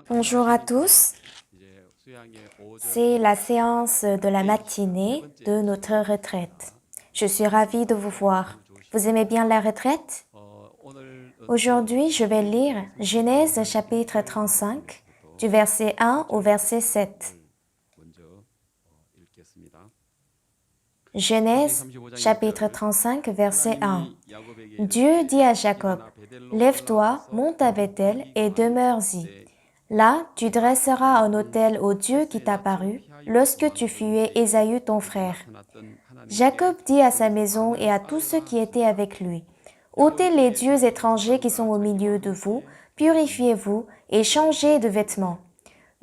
Bonjour à tous, c'est la séance de la matinée de notre retraite. Je suis ravie de vous voir. Vous aimez bien la retraite? Aujourd'hui, je vais lire Genèse chapitre 35, du verset 1 au verset 7. Genèse chapitre 35, verset 1. Dieu dit à Jacob, « Lève-toi, monte à Bethel et demeure-y. Là, tu dresseras un autel au Dieu qui t'apparut lorsque tu fuyais Ésaü ton frère. » Jacob dit à sa maison et à tous ceux qui étaient avec lui, « Ôtez les dieux étrangers qui sont au milieu de vous, purifiez-vous et changez de vêtements.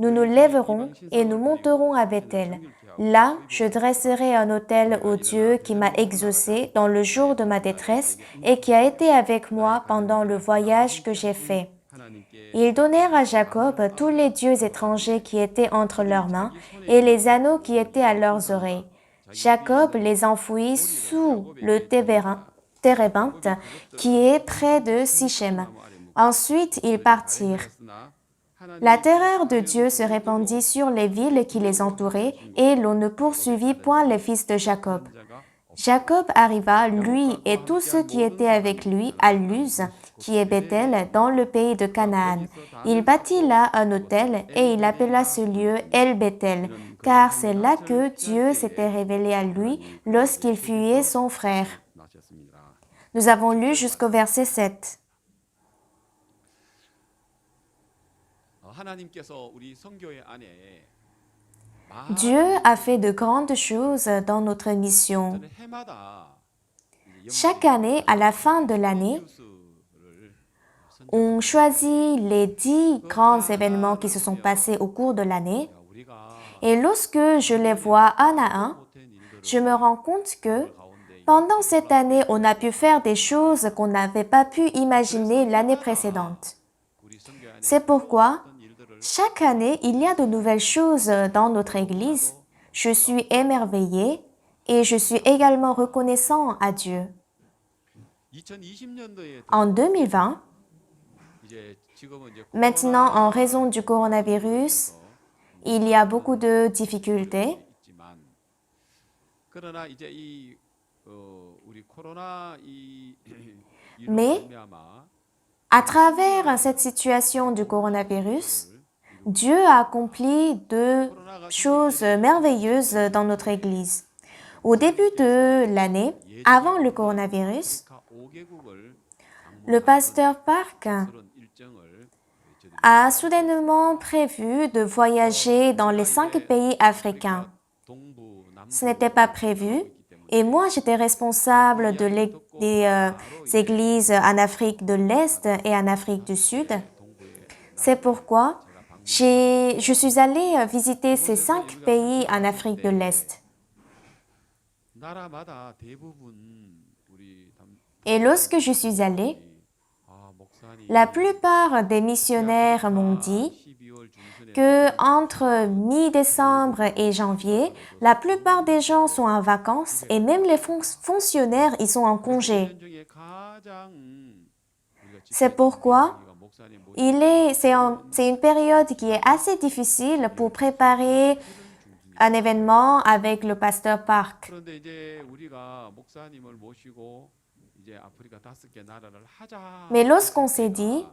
Nous nous lèverons et nous monterons à Bethel. Là, je dresserai un autel au Dieu qui m'a exaucé dans le jour de ma détresse et qui a été avec moi pendant le voyage que j'ai fait. » Ils donnèrent à Jacob tous les dieux étrangers qui étaient entre leurs mains et les anneaux qui étaient à leurs oreilles. Jacob les enfouit sous le térébinthe qui est près de Sichem. Ensuite, ils partirent. La terreur de Dieu se répandit sur les villes qui les entouraient et l'on ne poursuivit point les fils de Jacob. Jacob arriva, lui et tous ceux qui étaient avec lui, à Luz, qui est Bethel, dans le pays de Canaan. Il bâtit là un autel et il appela ce lieu El-Bethel, car c'est là que Dieu s'était révélé à lui lorsqu'il fuyait son frère. Nous avons lu jusqu'au verset 7. Dieu a fait de grandes choses dans notre mission. Chaque année, à la fin de l'année, on choisit les 10 grands événements qui se sont passés au cours de l'année. Et lorsque je les vois un à un, je me rends compte que pendant cette année, on a pu faire des choses qu'on n'avait pas pu imaginer l'année précédente. C'est pourquoi chaque année, il y a de nouvelles choses dans notre Église. Je suis émerveillée et je suis également reconnaissant à Dieu. En 2020, maintenant en raison du coronavirus, il y a beaucoup de difficultés. Mais à travers cette situation du coronavirus, Dieu a accompli de choses merveilleuses dans notre Église. Au début de l'année, avant le coronavirus, le pasteur Park a soudainement prévu de voyager dans les 5 pays africains. Ce n'était pas prévu et moi j'étais responsable des églises en Afrique de l'Est et en Afrique du Sud. C'est pourquoi je suis allée visiter ces 5 pays en Afrique de l'Est. Et lorsque je suis allée, la plupart des missionnaires m'ont dit que entre mi-décembre et janvier, la plupart des gens sont en vacances et même les fonctionnaires ils sont en congé. C'est pourquoi c'est une période qui est assez difficile pour préparer un événement avec le pasteur Park. Mais lorsqu'on s'est dit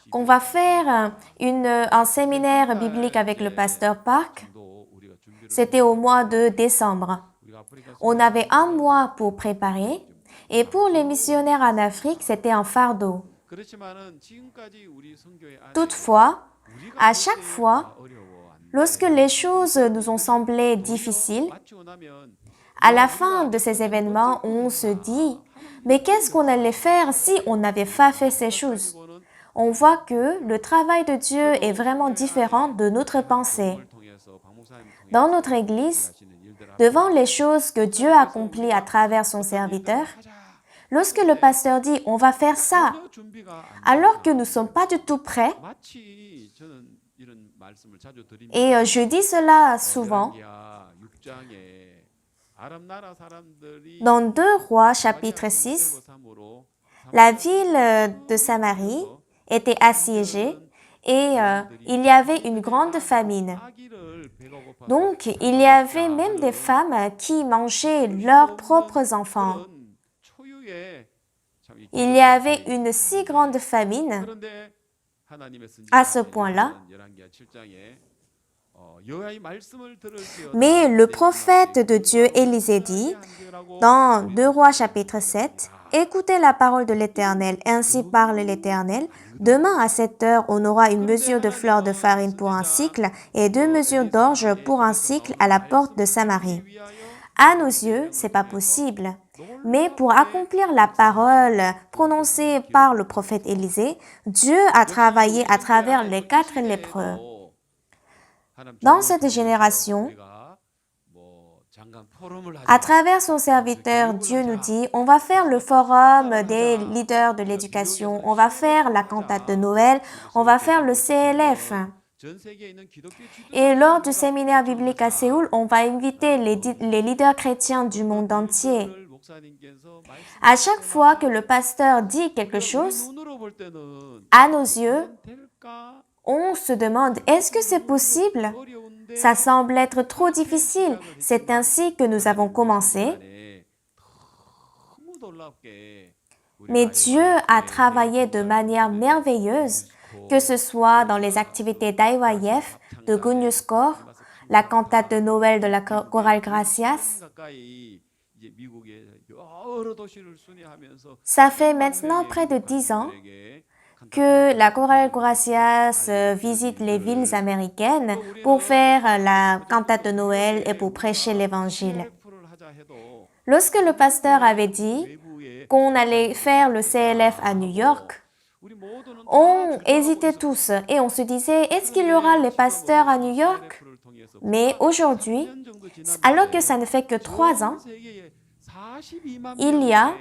qu'on va faire un séminaire biblique avec le pasteur Park, c'était au mois de décembre. On avait un mois pour préparer et pour les missionnaires en Afrique, c'était un fardeau. Toutefois, à chaque fois, lorsque les choses nous ont semblé difficiles, à la fin de ces événements, on se dit « Mais qu'est-ce qu'on allait faire si on n'avait pas fait ces choses ?» On voit que le travail de Dieu est vraiment différent de notre pensée. Dans notre Église, devant les choses que Dieu accomplit à travers son serviteur, lorsque le pasteur dit « on va faire ça », alors que nous ne sommes pas du tout prêts, et je dis cela souvent, dans 2 Rois chapitre 6, la ville de Samarie était assiégée et il y avait une grande famine. Donc, il y avait même des femmes qui mangeaient leurs propres enfants. Il y avait une si grande famine à ce point-là. Mais le prophète de Dieu Élisée dit, dans 2 Rois chapitre 7, « Écoutez la parole de l'Éternel, ainsi parle l'Éternel. Demain à cette heure, on aura une mesure de fleur de farine pour un cycle et 2 mesures d'orge pour un cycle à la porte de Samarie. » À nos yeux, c'est pas possible. Mais pour accomplir la parole prononcée par le prophète Élisée, Dieu a travaillé à travers les 4 lépreux. Dans cette génération, à travers son serviteur, Dieu nous dit, on va faire le forum des leaders de l'éducation, on va faire la cantate de Noël, on va faire le CLF. Et lors du séminaire biblique à Séoul, on va inviter les leaders chrétiens du monde entier. À chaque fois que le pasteur dit quelque chose, à nos yeux, on se demande, est-ce que c'est possible? Ça semble être trop difficile. C'est ainsi que nous avons commencé. Mais Dieu a travaillé de manière merveilleuse, que ce soit dans les activités d'IYF, de Good News Corps, la cantate de Noël de la chorale Gracias. Ça fait maintenant près de 10 ans que la chorale Gracias visite les villes américaines pour faire la cantate de Noël et pour prêcher l'Évangile. Lorsque le pasteur avait dit qu'on allait faire le CLF à New York, on hésitait tous et on se disait, est-ce qu'il y aura les pasteurs à New York? Mais aujourd'hui, alors que ça ne fait que 3 ans, il y a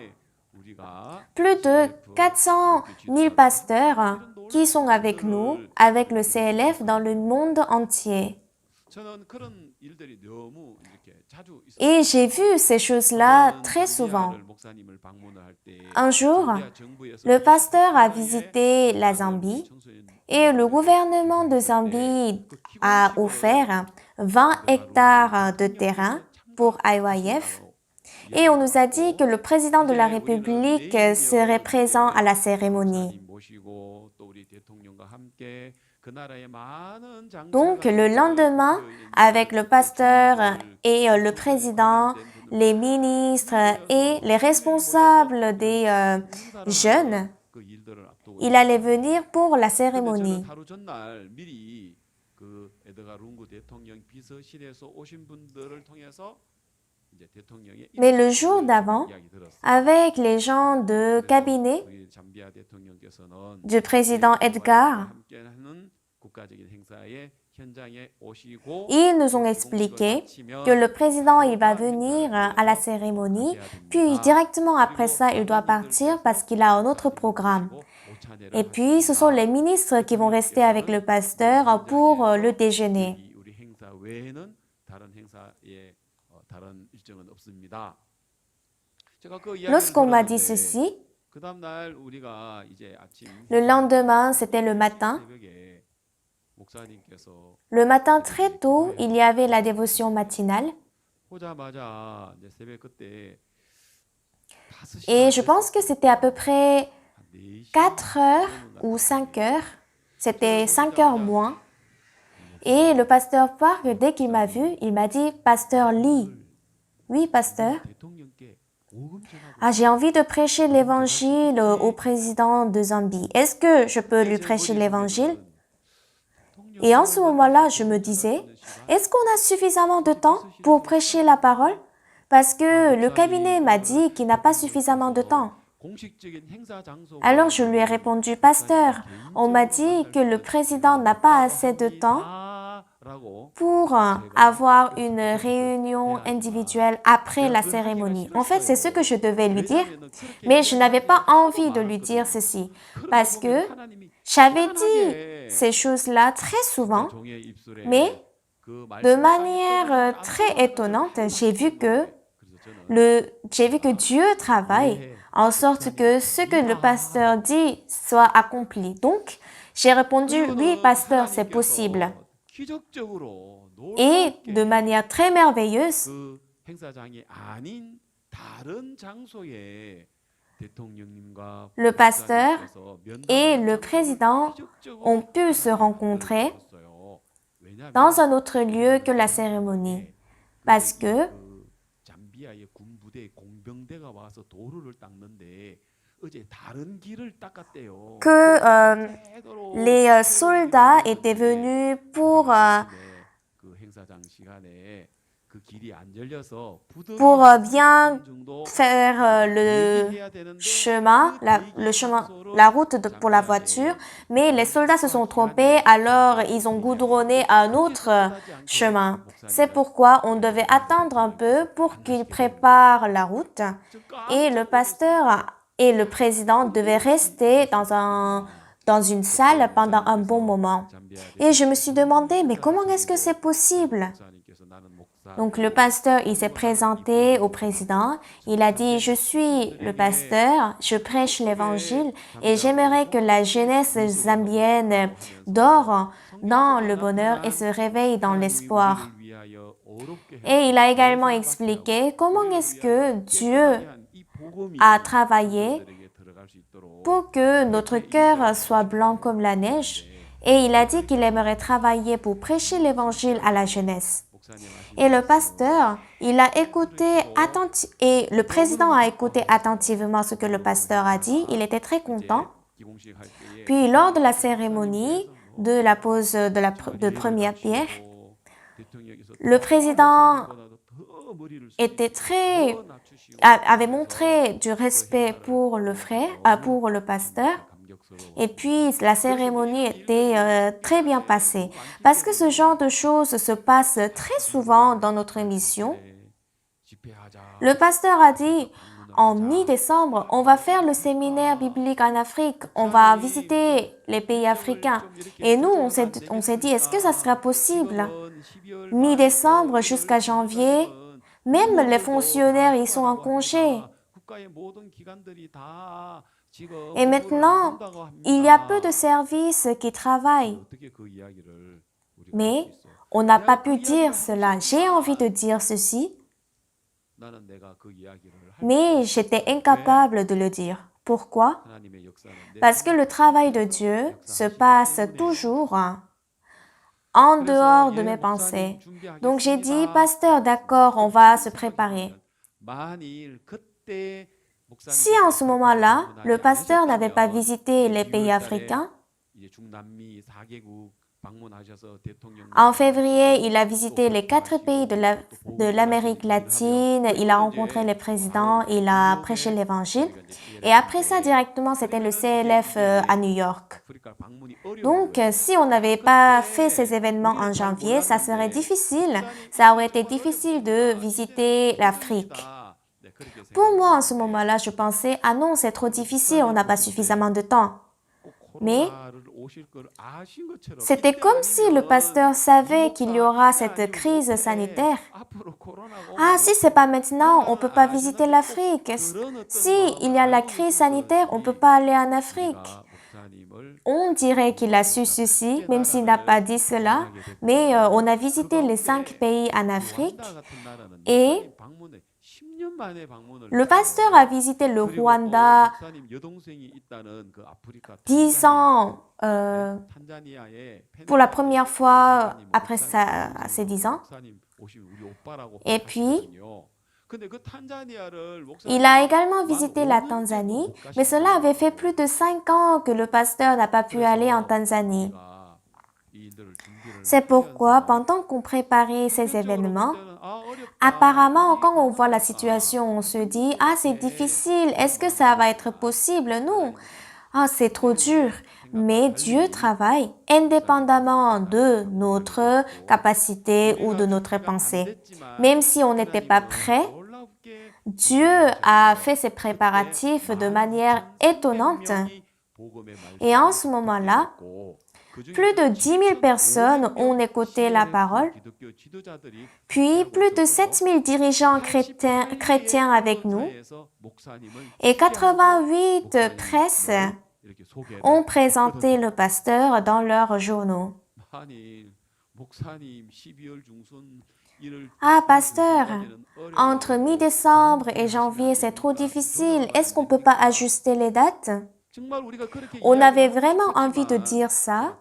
plus de 400 000 pasteurs qui sont avec nous, avec le CLF dans le monde entier. Et j'ai vu ces choses-là très souvent. Un jour, le pasteur a visité la Zambie et le gouvernement de Zambie a offert 20 hectares de terrain pour IYF. Et on nous a dit que le président de la République serait présent à la cérémonie. Donc, le lendemain, avec le pasteur et le président, les ministres et les responsables des jeunes, il allait venir pour la cérémonie. Mais le jour d'avant, avec les gens de cabinet du président Edgar, ils nous ont expliqué que le président il va venir à la cérémonie, puis directement après ça, il doit partir parce qu'il a un autre programme. Et puis, ce sont les ministres qui vont rester avec le pasteur pour le déjeuner. Lorsqu'on m'a dit ceci, le lendemain, c'était le matin. Le matin très tôt, il y avait la dévotion matinale. Et je pense que c'était à peu près 4 heures ou 5 heures. C'était 5 heures moins. Et le pasteur Park, dès qu'il m'a vu, il m'a dit « Pasteur Lee ». « Oui, pasteur. » « Ah, j'ai envie de prêcher l'évangile au président de Zambie. Est-ce que je peux lui prêcher l'évangile? » Et en ce moment-là, je me disais, est-ce qu'on a suffisamment de temps pour prêcher la parole? Parce que le cabinet m'a dit qu'il n'a pas suffisamment de temps. Alors je lui ai répondu, pasteur, on m'a dit que le président n'a pas assez de temps pour avoir une réunion individuelle après la cérémonie. En fait, c'est ce que je devais lui dire, mais je n'avais pas envie de lui dire ceci, parce que j'avais dit ces choses-là très souvent, mais de manière très étonnante, j'ai vu que Dieu travaille en sorte que ce que le pasteur dit soit accompli. Donc, J'ai répondu, oui, pasteur, c'est possible. Et de manière très merveilleuse, le pasteur et le président ont pu se rencontrer dans un autre lieu que la cérémonie parce que les soldats étaient venus pour bien faire la route pour la voiture, mais les soldats se sont trompés, alors ils ont goudronné un autre chemin. C'est pourquoi on devait attendre un peu pour qu'ils préparent la route et le pasteur et le président devaient rester dans une salle pendant un bon moment. Et je me suis demandé, mais comment est-ce que c'est possible? Donc le pasteur, il s'est présenté au président. Il a dit, je suis le pasteur, je prêche l'évangile et j'aimerais que la jeunesse zambienne dort dans le bonheur et se réveille dans l'espoir. Et il a également expliqué comment est-ce que Dieu a travaillé pour que notre cœur soit blanc comme la neige. Et il a dit qu'il aimerait travailler pour prêcher l'évangile à la jeunesse. Et le pasteur, il a écouté et le président a écouté attentivement ce que le pasteur a dit. Il était très content. Puis, lors de la cérémonie de la pose de première pierre, le président avait montré du respect pour pour le pasteur. Et puis, la cérémonie était très bien passée. Parce que ce genre de choses se passe très souvent dans notre mission. Le pasteur a dit, en mi-décembre, on va faire le séminaire biblique en Afrique. On va visiter les pays africains. Et nous, on s'est dit, est-ce que ça sera possible? Mi-décembre jusqu'à janvier, même les fonctionnaires, ils sont en congé. Et maintenant, il y a peu de services qui travaillent. Mais on n'a pas pu dire cela. J'ai envie de dire ceci, mais j'étais incapable de le dire. Pourquoi? Parce que le travail de Dieu se passe toujours en dehors de mes pensées. Donc j'ai dit, pasteur, d'accord, on va se préparer. Si en ce moment-là, le pasteur n'avait pas visité les pays africains, en février, il a visité les 4 pays de l'Amérique latine, il a rencontré les présidents, il a prêché l'évangile. Et après ça, directement, c'était le CLF à New York. Donc, si on n'avait pas fait ces événements en janvier, ça serait difficile. Ça aurait été difficile de visiter l'Afrique. Pour moi, en ce moment-là, je pensais, ah non, c'est trop difficile, on n'a pas suffisamment de temps. Mais c'était comme si le pasteur savait qu'il y aura cette crise sanitaire. Ah, si c'est pas maintenant, on ne peut pas visiter l'Afrique. Si il y a la crise sanitaire, on ne peut pas aller en Afrique. On dirait qu'il a su ceci, même s'il n'a pas dit cela, mais on a visité les 5 pays en Afrique et le pasteur a visité le Rwanda 10 ans pour la première fois après ces 10 ans. Et puis, il a également visité la Tanzanie, mais cela avait fait plus de 5 ans que le pasteur n'a pas pu aller en Tanzanie. C'est pourquoi, pendant qu'on préparait ces événements, apparemment, quand on voit la situation, on se dit « Ah, c'est difficile, est-ce que ça va être possible ?» Non, ah, c'est trop dur. Mais Dieu travaille indépendamment de notre capacité ou de notre pensée. Même si on n'était pas prêt, Dieu a fait ses préparatifs de manière étonnante. Et en ce moment-là, plus de 10 000 personnes ont écouté la parole, puis plus de 7 000 dirigeants chrétiens avec nous et 88 presses ont présenté le pasteur dans leurs journaux. Ah, pasteur, entre mi-décembre et janvier, c'est trop difficile. Est-ce qu'on ne peut pas ajuster les dates? On avait vraiment envie de dire ça,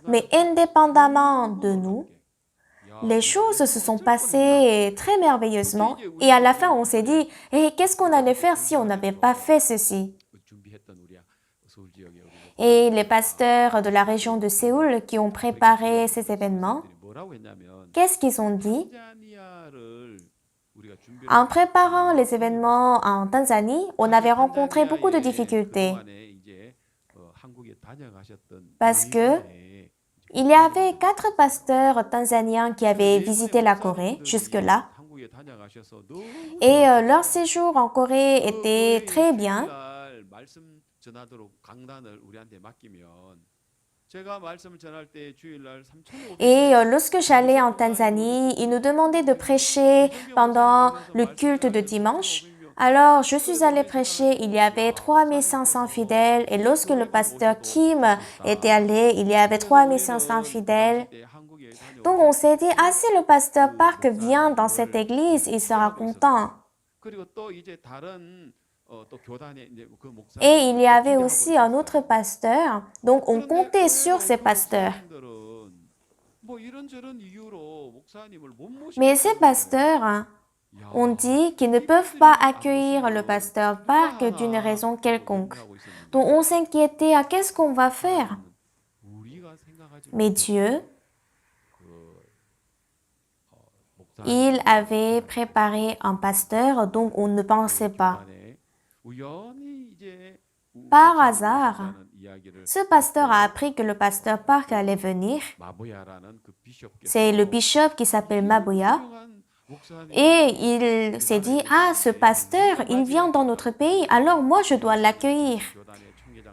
mais indépendamment de nous, les choses se sont passées très merveilleusement et à la fin, on s'est dit, qu'est-ce qu'on allait faire si on n'avait pas fait ceci? Et les pasteurs de la région de Séoul qui ont préparé ces événements, qu'est-ce qu'ils ont dit? En préparant les événements en Tanzanie, on avait rencontré beaucoup de difficultés parce que il y avait 4 pasteurs tanzaniens qui avaient visité la Corée jusque-là et leur séjour en Corée était très bien. Et lorsque j'allais en Tanzanie, ils nous demandaient de prêcher pendant le culte de dimanche. Alors, je suis allée prêcher, il y avait 3500 fidèles et lorsque le pasteur Kim était allé, il y avait 3500 fidèles. Donc, on s'est dit, ah, si le pasteur Park vient dans cette église, il sera content. Et il y avait aussi un autre pasteur, donc on comptait sur ces pasteurs. Mais ces pasteurs ont dit qu'ils ne peuvent pas accueillir le pasteur Park d'une raison quelconque. Donc on s'inquiétait, qu'est-ce qu'on va faire? Mais Dieu, il avait préparé un pasteur dont on ne pensait pas. Par hasard, ce pasteur a appris que le pasteur Park allait venir. C'est le bishop qui s'appelle Maboya. Et il s'est dit, ah, ce pasteur, il vient dans notre pays, alors moi je dois l'accueillir.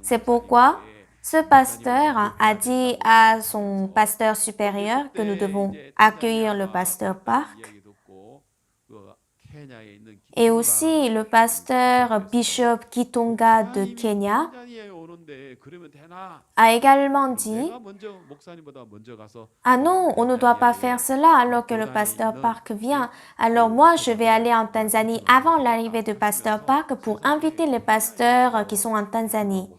C'est pourquoi ce pasteur a dit à son pasteur supérieur que nous devons accueillir le pasteur Park. Et aussi le pasteur Bishop Kitonga de Kenya a également dit, ah non, on ne doit pas faire cela alors que le pasteur Park vient. Alors moi, je vais aller en Tanzanie avant l'arrivée du pasteur Park pour inviter les pasteurs qui sont en Tanzanie.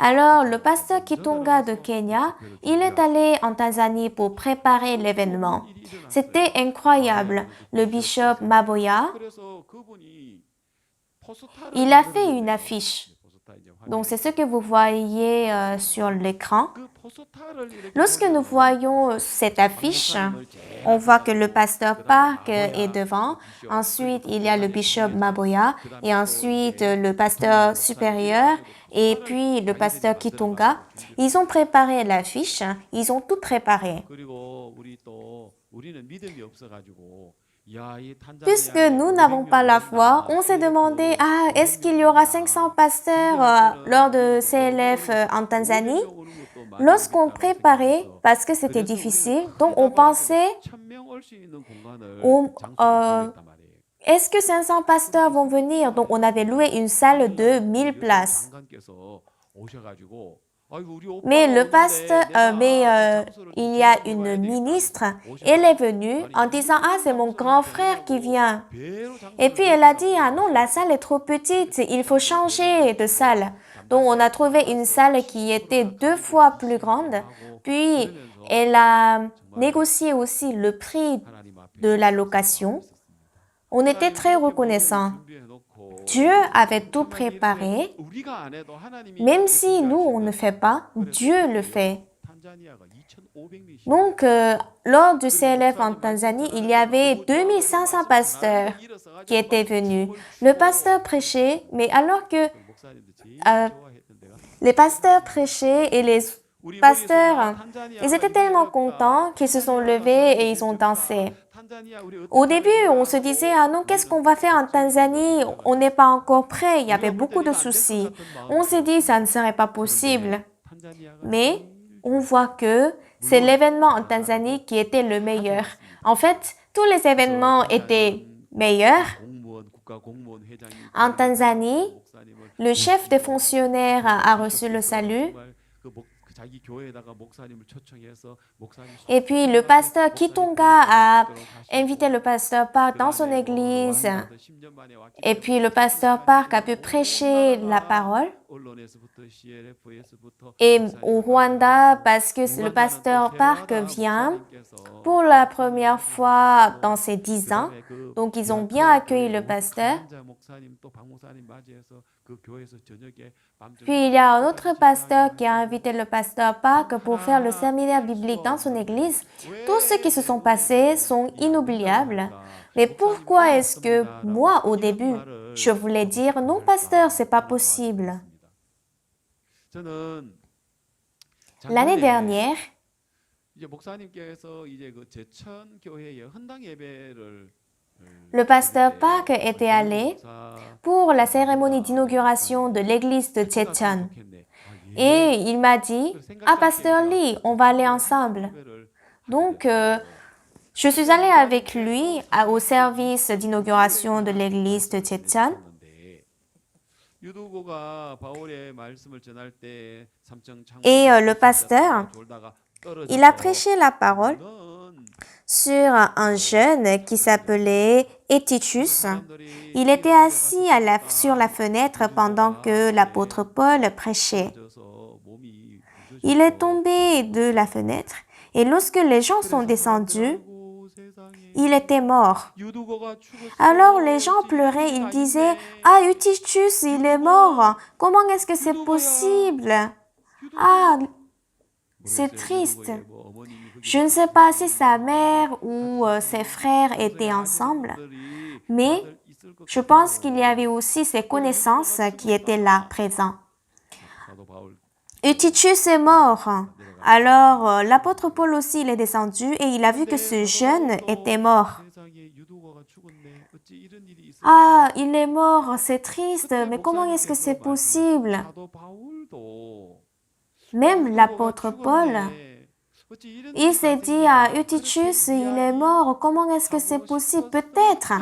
Alors, le pasteur Kitonga de Kenya, il est allé en Tanzanie pour préparer l'événement. C'était incroyable. Le bishop Maboya, il a fait une affiche. Donc, c'est ce que vous voyez sur l'écran. Lorsque nous voyons cette affiche, on voit que le pasteur Park est devant. Ensuite, il y a le bishop Maboya et ensuite le pasteur supérieur et puis le pasteur Kitonga. Ils ont préparé l'affiche, ils ont tout préparé. Puisque nous n'avons pas la foi, on s'est demandé, est-ce qu'il y aura 500 pasteurs lors de CLF en Tanzanie? Lorsqu'on préparait, parce que c'était difficile, donc on pensait, est-ce que 500 pasteurs vont venir? Donc on avait loué une salle de 1000 places. Mais il y a une ministre, elle est venue en disant, c'est mon grand frère qui vient. Et puis elle a dit, non, la salle est trop petite, il faut changer de salle. Donc on a trouvé une salle qui était 2 fois plus grande. Puis elle a négocié aussi le prix de la location. On était très reconnaissants. Dieu avait tout préparé. Même si nous, on ne fait pas, Dieu le fait. Donc, lors du CLF en Tanzanie, il y avait 2500 pasteurs qui étaient venus. Le pasteur prêchait, mais alors que les pasteurs prêchaient et les pasteurs, ils étaient tellement contents qu'ils se sont levés et ils ont dansé. Au début, on se disait, non, qu'est-ce qu'on va faire en Tanzanie? On n'est pas encore prêt, il y avait beaucoup de soucis. On s'est dit, ça ne serait pas possible. Mais on voit que c'est l'événement en Tanzanie qui était le meilleur. En fait, tous les événements étaient meilleurs. En Tanzanie, le chef des fonctionnaires a reçu le salut. Et puis le pasteur Kitonga a invité le pasteur Park dans son église. Et puis le pasteur Park a pu prêcher la parole. Et au Rwanda, parce que le pasteur Park vient pour la première fois dans ces 10 ans, donc ils ont bien accueilli le pasteur. Puis il y a un autre pasteur qui a invité le pasteur Park pour faire le séminaire biblique dans son église. Tout ce qui se sont passés sont inoubliables. Mais pourquoi est-ce que moi, au début, je voulais dire non, pasteur, c'est pas possible. L'année dernière, le pasteur Park était allé pour la cérémonie d'inauguration de l'église de Jecheon. Et il m'a dit, « Ah, pasteur Lee, on va aller ensemble. » Donc, je suis allée avec lui au service d'inauguration de l'église de Jecheon. Et le pasteur, il a prêché la parole sur un jeune qui s'appelait Eutychus. Il était assis sur la fenêtre pendant que l'apôtre Paul prêchait. Il est tombé de la fenêtre et lorsque les gens sont descendus, il était mort. Alors les gens pleuraient, ils disaient « Ah, Eutychus, il est mort. Comment est-ce que c'est possible? Ah, c'est triste. » Je ne sais pas si sa mère ou ses frères étaient ensemble, mais je pense qu'il y avait aussi ses connaissances qui étaient là, présents. Eutychus est mort. Alors, l'apôtre Paul aussi, il est descendu et il a vu que ce jeune était mort. Ah, il est mort, c'est triste, mais comment est-ce que c'est possible? Même l'apôtre Paul, il s'est dit à Eutychus, il est mort, comment est-ce que c'est possible? Peut-être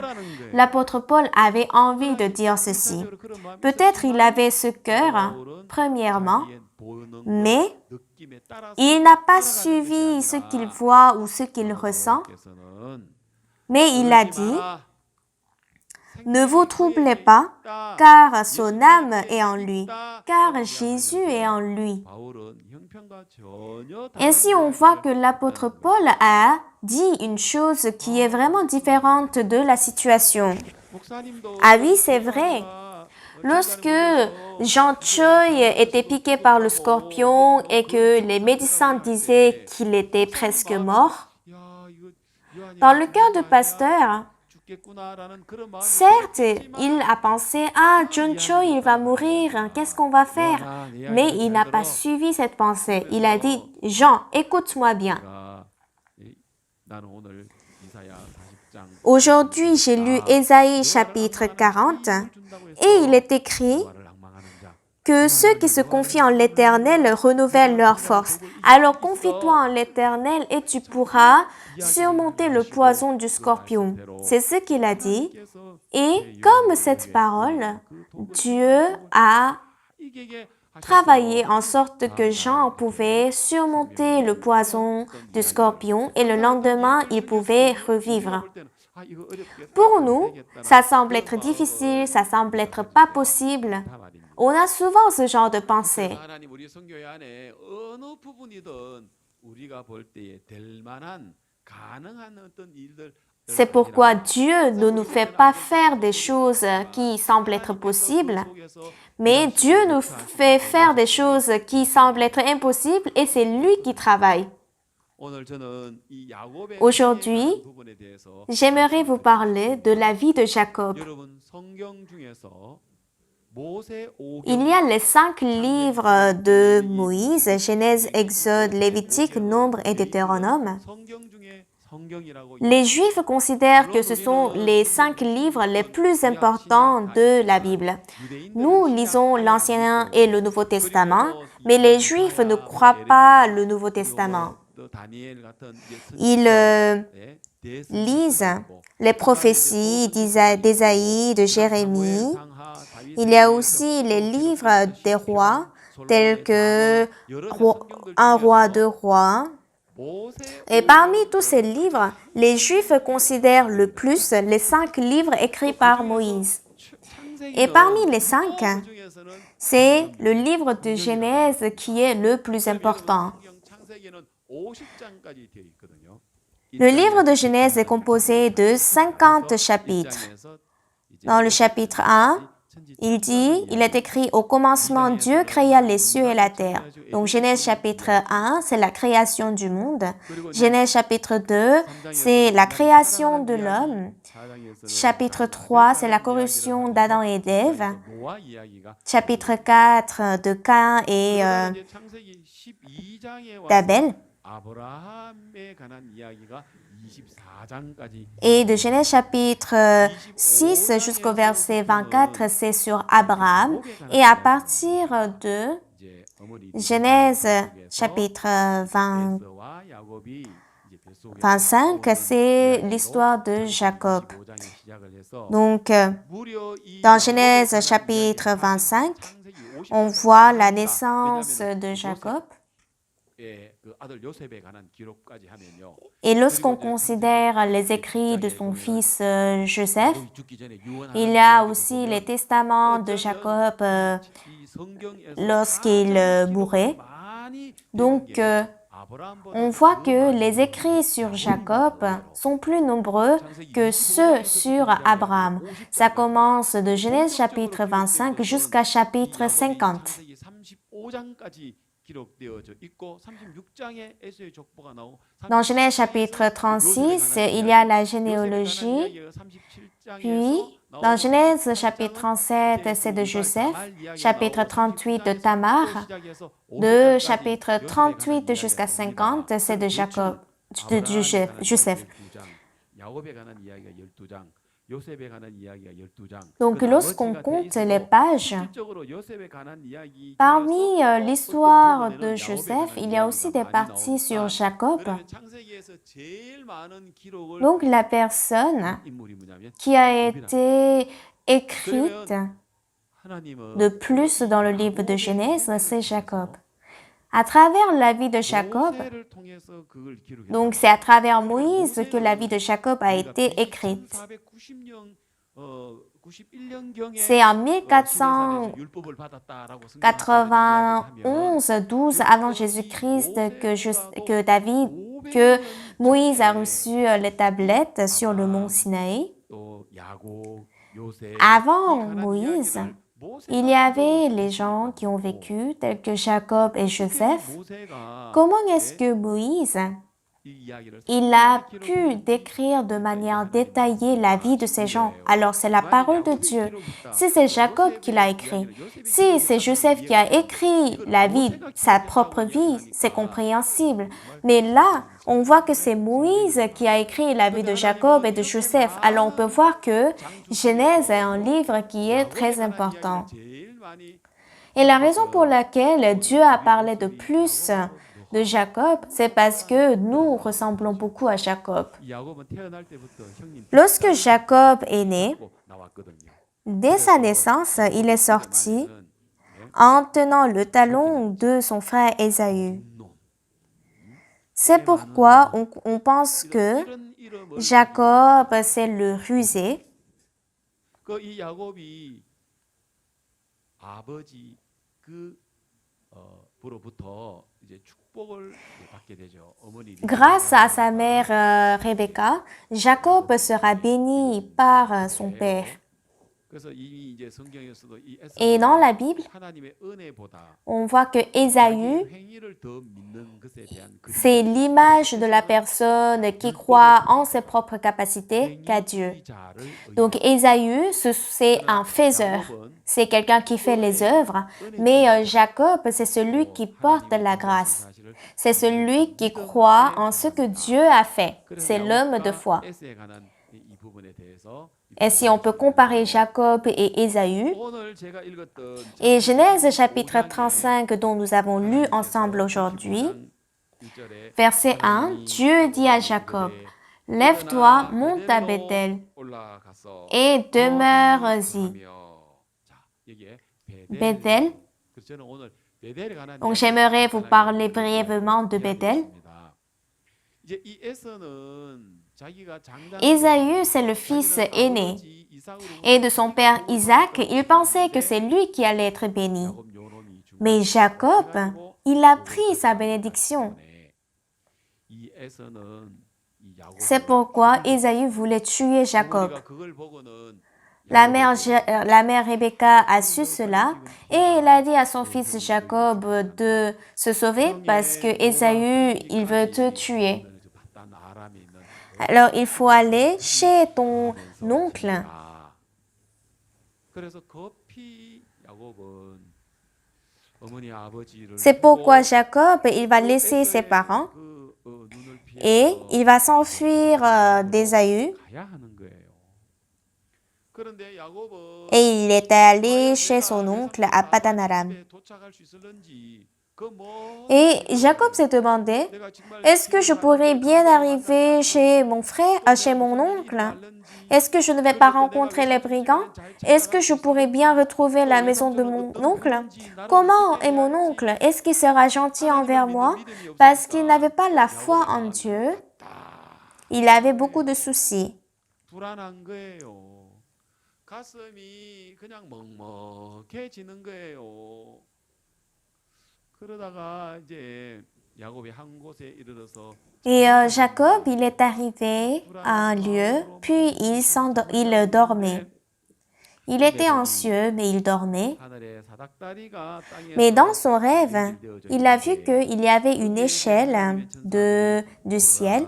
l'apôtre Paul avait envie de dire ceci. Peut-être il avait ce cœur, premièrement, mais il n'a pas suivi ce qu'il voit ou ce qu'il ressent, mais il a dit, ne vous troublez pas, car son âme est en lui, car Jésus est en lui. Ainsi, on voit que l'apôtre Paul a dit une chose qui est vraiment différente de la situation. Ah oui, c'est vrai. Lorsque Jean Choi était piqué par le scorpion et que les médecins disaient qu'il était presque mort, dans le cœur du pasteur, certes, il a pensé « Ah, John Choi, il va mourir, qu'est-ce qu'on va faire ?» Mais il n'a pas suivi cette pensée. Il a dit « Jean, écoute-moi bien. » Aujourd'hui, j'ai lu Ésaïe chapitre 40 et il est écrit que ceux qui se confient en l'Éternel renouvellent leur force. Alors confie-toi en l'Éternel et tu pourras surmonter le poison du scorpion. C'est ce qu'il a dit. Et comme cette parole, Dieu a travaillé en sorte que Jean pouvait surmonter le poison du scorpion et le lendemain, il pouvait revivre. Pour nous, ça semble être difficile, ça semble être pas possible. On a souvent ce genre de pensée. C'est pourquoi Dieu ne nous fait pas faire des choses qui semblent être possibles, mais Dieu nous fait faire des choses qui semblent être impossibles et c'est lui qui travaille. Aujourd'hui, j'aimerais vous parler de la vie de Jacob. Il y a les 5 livres de Moïse, Genèse, Exode, Lévitique, Nombre et Deutéronome. Les Juifs considèrent que ce sont les 5 livres les plus importants de la Bible. Nous lisons l'Ancien et le Nouveau Testament, mais les Juifs ne croient pas le Nouveau Testament. Ils lisent les prophéties d'Ésaïe, de Jérémie. Il y a aussi les livres des rois, tels que Un roi, deux rois. Et parmi tous ces livres, les Juifs considèrent le plus les 5 livres écrits par Moïse. Et parmi les 5, c'est le livre de Genèse qui est le plus important. Le livre de Genèse est composé de 50 chapitres. Dans le chapitre 1, il dit, il est écrit, au commencement, Dieu créa les cieux et la terre. Donc Genèse chapitre 1, c'est la création du monde. Genèse chapitre 2, c'est la création de l'homme. Chapitre 3, c'est la corruption d'Adam et d'Ève. Chapitre 4, de Caïn et d'Abel. Et de Genèse chapitre 6 jusqu'au verset 24, c'est sur Abraham. Et à partir de Genèse chapitre 25, c'est l'histoire de Jacob. Donc, dans Genèse chapitre 25, on voit la naissance de Jacob. Et lorsqu'on considère les écrits de son fils Joseph, il y a aussi les testaments de Jacob lorsqu'il mourait. Donc, on voit que les écrits sur Jacob sont plus nombreux que ceux sur Abraham. Ça commence de Genèse chapitre 25 jusqu'à chapitre 50. Dans Genèse chapitre 36, il y a la généalogie. Puis, dans Genèse chapitre 37, c'est de Joseph. Chapitre 38 de Tamar. De chapitre 38 jusqu'à 50, c'est de Jacob, de Joseph. Donc, lorsqu'on compte les pages, parmi l'histoire de Joseph, il y a aussi des parties sur Jacob. Donc, la personne qui a été écrite de plus dans le livre de Genèse, c'est Jacob. À travers la vie de Jacob, donc c'est à travers Moïse que la vie de Jacob a été écrite. C'est en 1491, 12 avant Jésus-Christ que Moïse a reçu les tablettes sur le mont Sinaï. Avant Moïse, il y avait les gens qui ont vécu, tels que Jacob et Joseph. Comment est-ce que Moïse, il a pu décrire de manière détaillée la vie de ces gens? Alors, c'est la parole de Dieu. Si c'est Jacob qui l'a écrit, si c'est Joseph qui a écrit la vie, sa propre vie, c'est compréhensible. Mais là, on voit que c'est Moïse qui a écrit la vie de Jacob et de Joseph. Alors, on peut voir que Genèse est un livre qui est très important. Et la raison pour laquelle Dieu a parlé de plus de Jacob, c'est parce que nous ressemblons beaucoup à Jacob. Lorsque Jacob est né, dès sa naissance, il est sorti en tenant le talon de son frère Ésaü. C'est pourquoi on pense que Jacob, c'est le rusé. Grâce à sa mère Rebecca, Jacob sera béni par son père. Et dans la Bible, on voit que Ésaü, c'est l'image de la personne qui croit en ses propres capacités qu'à Dieu. Donc Ésaü, c'est un faiseur, c'est quelqu'un qui fait les œuvres, mais Jacob, c'est celui qui porte la grâce. C'est celui qui croit en ce que Dieu a fait. C'est l'homme de foi. Et si on peut comparer Jacob et Ésaü, et Genèse chapitre 35 dont nous avons lu ensemble aujourd'hui, verset 1, Dieu dit à Jacob, « Lève-toi, monte à Bethel et demeure-y. Bethel. Donc j'aimerais vous parler brièvement de Bethel. Ésaü, c'est le fils aîné. Et de son père Isaac, il pensait que c'est lui qui allait être béni. Mais Jacob, il a pris sa bénédiction. C'est pourquoi Ésaü voulait tuer Jacob. La mère Rebecca a su cela et elle a dit à son fils Jacob de se sauver parce que Ésaü, il veut te tuer. Alors il faut aller chez ton oncle. C'est pourquoi Jacob, il va laisser ses parents et il va s'enfuir d'Ésaü. Et il est allé chez son oncle à Padan-Aram. Et Jacob s'est demandé, est-ce que je pourrais bien arriver chez mon frère, chez mon oncle? Est-ce que je ne vais pas rencontrer les brigands? Est-ce que je pourrais bien retrouver la maison de mon oncle? Comment est mon oncle? Est-ce qu'il sera gentil envers moi? Parce qu'il n'avait pas la foi en Dieu, il avait beaucoup de soucis. Et Jacob, il est arrivé à un lieu, puis il dormait. Il était anxieux, mais il dormait. Mais dans son rêve, il a vu qu'il y avait une échelle du ciel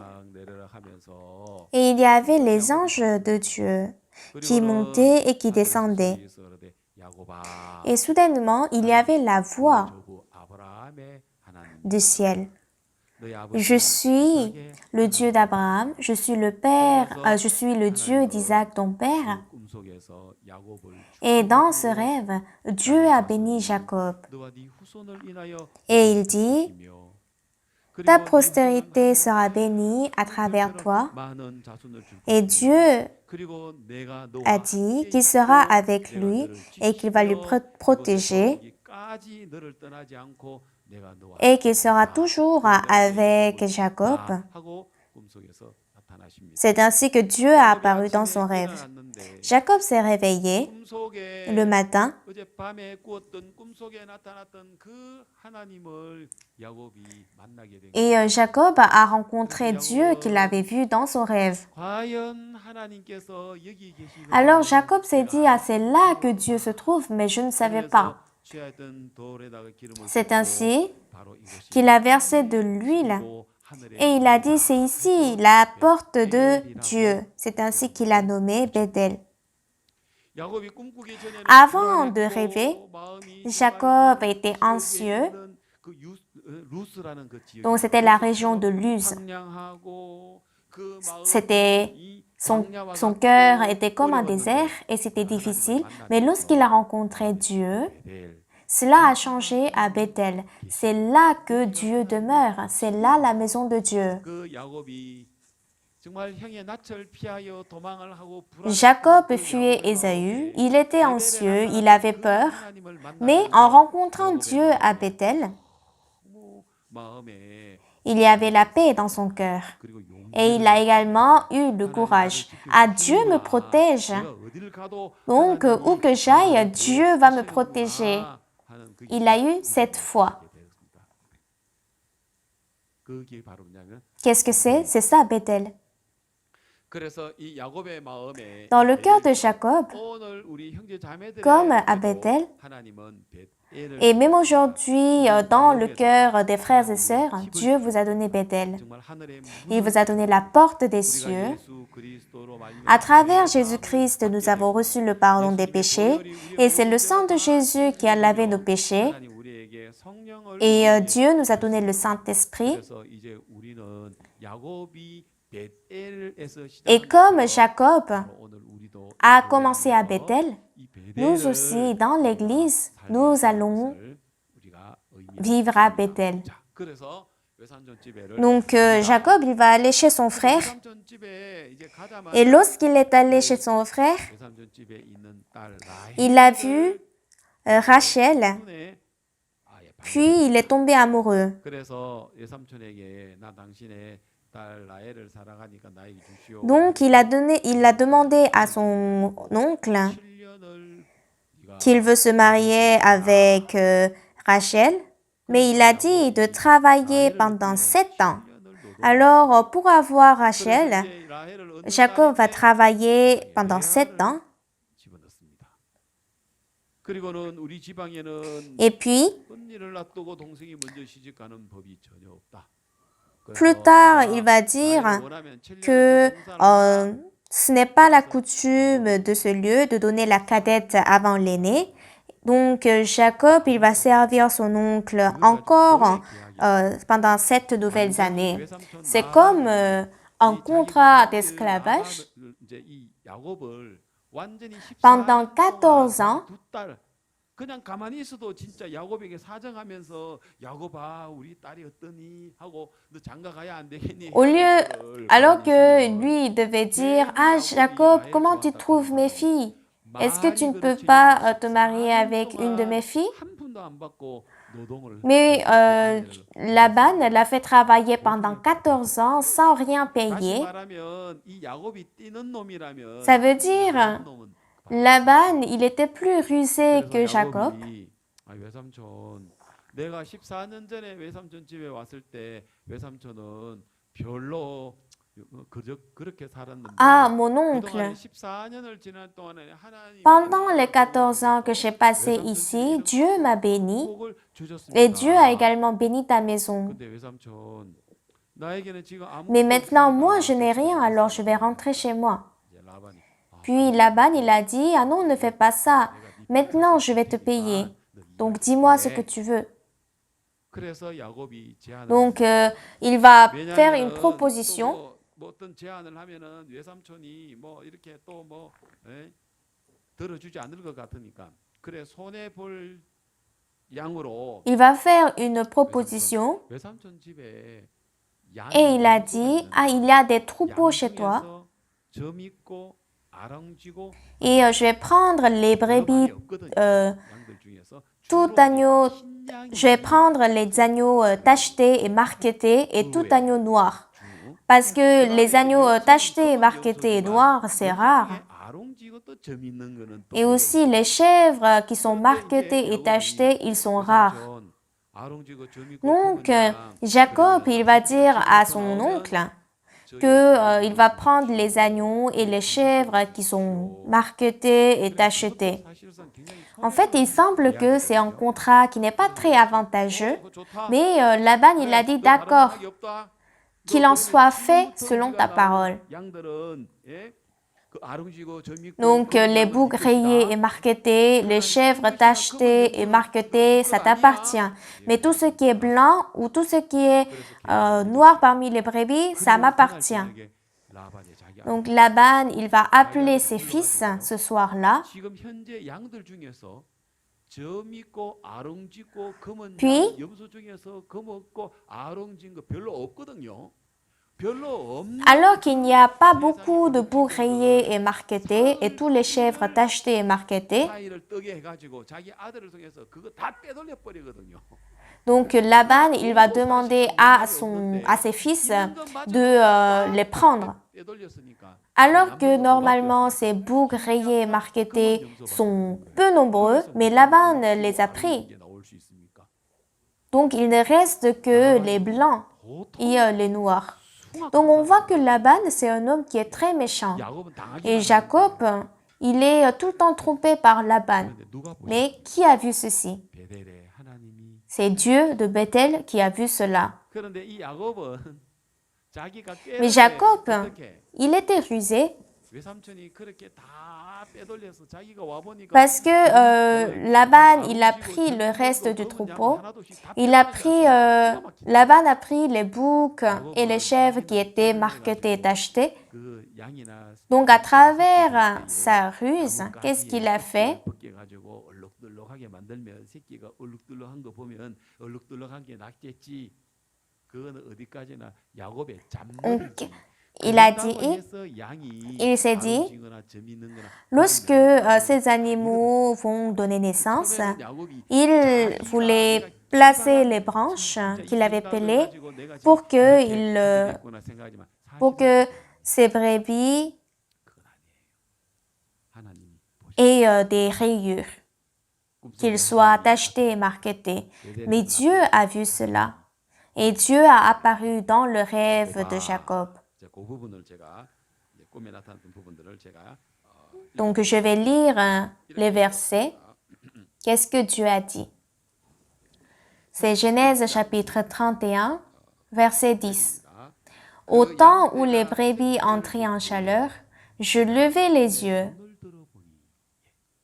et il y avait les anges de Dieu qui montaient et qui descendaient. Et soudainement, il y avait la voix du ciel. Je suis le Dieu d'Abraham, je suis le Dieu d'Isaac, ton père. Et dans ce rêve, Dieu a béni Jacob. Et il dit, ta postérité sera bénie à travers toi. Et Dieu a dit qu'il sera avec lui et qu'il va lui protéger et qu'il sera toujours avec Jacob. C'est ainsi que Dieu a apparu dans son rêve. Jacob s'est réveillé le matin et Jacob a rencontré Dieu qu'il avait vu dans son rêve. Alors Jacob s'est dit, ah, c'est là que Dieu se trouve, mais je ne savais pas. C'est ainsi qu'il a versé de l'huile et il a dit, c'est ici la porte de Dieu. C'est ainsi qu'il a nommé Bethel. Avant de rêver, Jacob était anxieux. Donc c'était la région de Luz. Son cœur était comme un désert et c'était difficile. Mais lorsqu'il a rencontré Dieu, cela a changé à Bethel. C'est là que Dieu demeure. C'est là la maison de Dieu. Jacob fuyait Ésaü. Il était anxieux, il avait peur. Mais en rencontrant Dieu à Bethel, il y avait la paix dans son cœur. Et il a également eu le courage. Ah, Dieu me protège. Donc, où que j'aille, Dieu va me protéger. Il a eu cette foi. Qu'est-ce que c'est? C'est ça, Bethel. Dans le cœur de Jacob, comme à Bethel, et même aujourd'hui, dans le cœur des frères et sœurs, Dieu vous a donné Bethel. Il vous a donné la porte des cieux. À travers Jésus-Christ, nous avons reçu le pardon des péchés et c'est le sang de Jésus qui a lavé nos péchés. Et Dieu nous a donné le Saint-Esprit. Et comme Jacob a commencé à Bethel, nous aussi, dans l'Église, nous allons vivre à Bethel. Donc Jacob, il va aller chez son frère. Et lorsqu'il est allé chez son frère, il a vu Rachel, puis il est tombé amoureux. Donc il a demandé à son oncle qu'il veut se marier avec Rachel, mais il a dit de travailler pendant 7 ans. Alors, pour avoir Rachel, Jacob va travailler pendant 7 ans. Et puis, plus tard, il va dire que ce n'est pas la coutume de ce lieu de donner la cadette avant l'aîné. Donc, Jacob, il va servir son oncle encore pendant 7 nouvelles années. C'est comme un contrat d'esclavage. Pendant 14 ans, alors que lui il devait dire, ah Jacob, comment tu trouves mes filles? Est-ce que tu ne peux pas te marier avec une de mes filles? Mais Laban l'a fait travailler pendant 14 ans sans rien payer. Ça veut dire, Laban, il était plus rusé que Jacob. Ah, mon oncle, pendant les 14 ans que j'ai passé ici, Dieu m'a béni et Dieu a également béni ta maison. Mais maintenant, moi, je n'ai rien, alors je vais rentrer chez moi. Puis Laban, il a dit, ah non, ne fais pas ça. Maintenant, je vais te payer. Donc, dis-moi ce que tu veux. Donc, il va faire une proposition. Il va faire une proposition et il a dit, ah, il y a des troupeaux chez toi et je vais prendre les brebis, tout agneau, je vais prendre les agneaux tachetés et marquetés et tout agneau noir. Parce que les agneaux tachetés, marquetés et noirs, c'est rare. Et aussi les chèvres qui sont marquetées et tachetées, ils sont rares. Donc, Jacob, il va dire à son oncle qu'il va prendre les agneaux et les chèvres qui sont marquetées et tachetées. En fait, il semble que c'est un contrat qui n'est pas très avantageux, mais Laban, il a dit d'accord, qu'il en soit fait selon ta parole. Donc, les boucs rayés et marquetés, les chèvres tachetées et marquetées, ça t'appartient. Mais tout ce qui est blanc ou tout ce qui est noir parmi les brebis, ça m'appartient. Donc, Laban, il va appeler ses fils ce soir-là. Puis, alors qu'il n'y a pas beaucoup de boucs rayés et marquetés et tous les chèvres tachetées et marquetées, donc Laban, il va demander à ses fils de les prendre. Alors que normalement ces boucs rayés et marquetés sont peu nombreux, mais Laban les a pris. Donc il ne reste que les blancs et les noirs. Donc on voit que Laban, c'est un homme qui est très méchant. Et Jacob, il est tout le temps trompé par Laban. Mais qui a vu ceci? C'est Dieu de Bethel qui a vu cela. Mais Jacob, il était rusé parce que Laban, il a pris le reste du troupeau. Laban a pris les boucs et les chèvres qui étaient marquetés et tachetés. Donc à travers sa ruse, qu'est-ce qu'il a fait? Donc, il s'est dit, lorsque ces animaux vont donner naissance, il voulait placer les branches qu'il avait pelées pour que ces brebis aient des rayures, qu'ils soient achetés et marketés. Mais Dieu a vu cela et Dieu a apparu dans le rêve de Jacob. Donc, je vais lire les versets. Qu'est-ce que Dieu a dit? C'est Genèse chapitre 31, verset 10. Au temps où les brebis entraient en chaleur, je levai les yeux.